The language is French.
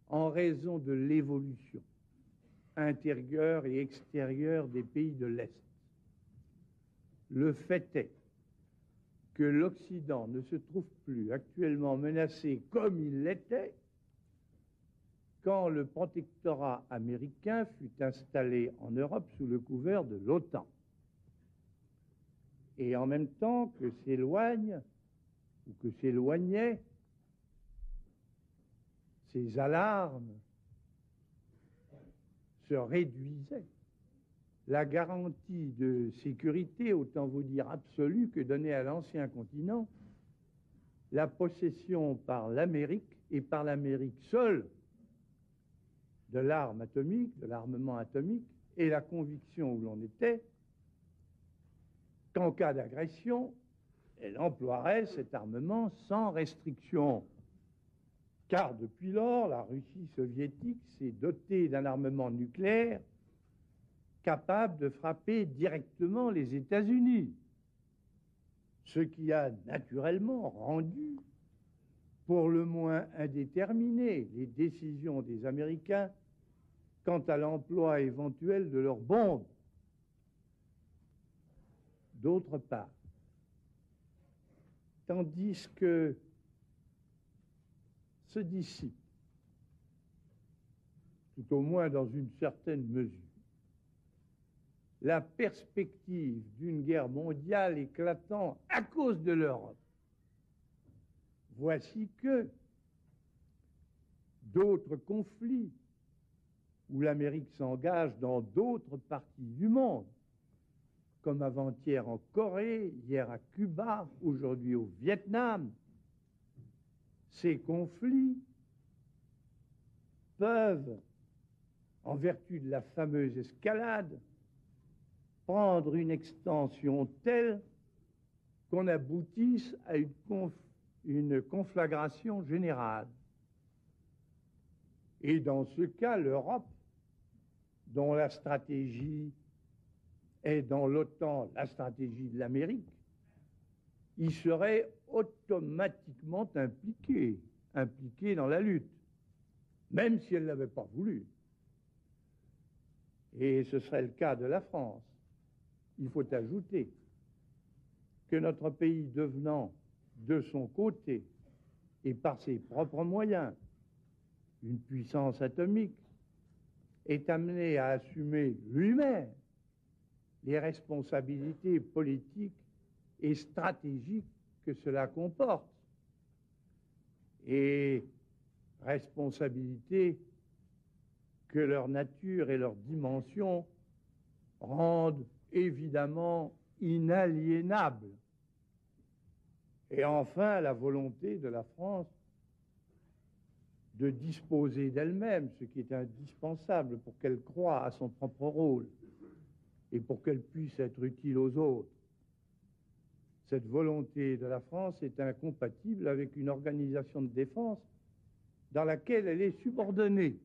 en raison de l'évolution intérieure et extérieure des pays de l'Est. Le fait est que l'Occident ne se trouve plus actuellement menacé comme il l'était quand le protectorat américain fut installé en Europe sous le couvert de l'OTAN. Et en même temps que s'éloigne ou que s'éloignait ces alarmes, se réduisait la garantie de sécurité, autant vous dire absolue, que donnait à l'ancien continent la possession par l'Amérique, et par l'Amérique seule, de l'arme atomique, de l'armement atomique, et la conviction où l'on était qu'en cas d'agression, elle emploierait cet armement sans restriction. Car depuis lors, la Russie soviétique s'est dotée d'un armement nucléaire capable de frapper directement les États-Unis, ce qui a naturellement rendu pour le moins indéterminées les décisions des Américains quant à l'emploi éventuel de leurs bombes. D'autre part, tandis que se dissipe, tout au moins dans une certaine mesure, la perspective d'une guerre mondiale éclatant à cause de l'Europe, voici que d'autres conflits où l'Amérique s'engage dans d'autres parties du monde, comme avant-hier en Corée, hier à Cuba, aujourd'hui au Vietnam, ces conflits peuvent, en vertu de la fameuse escalade, prendre une extension telle qu'on aboutisse à une conflagration générale. Et dans ce cas, l'Europe, dont la stratégie est dans l'OTAN la stratégie de l'Amérique, y serait automatiquement impliquée dans la lutte, même si elle ne l'avait pas voulu. Et ce serait le cas de la France. Il faut ajouter que notre pays, devenant de son côté et par ses propres moyens une puissance atomique, est amené à assumer lui-même les responsabilités politiques et stratégiques que cela comporte, et responsabilités que leur nature et leur dimension rendent évidemment inaliénables. Et enfin, la volonté de la France de disposer d'elle-même, ce qui est indispensable pour qu'elle croie à son propre rôle et pour qu'elle puisse être utile aux autres. Cette volonté de la France est incompatible avec une organisation de défense dans laquelle elle est subordonnée.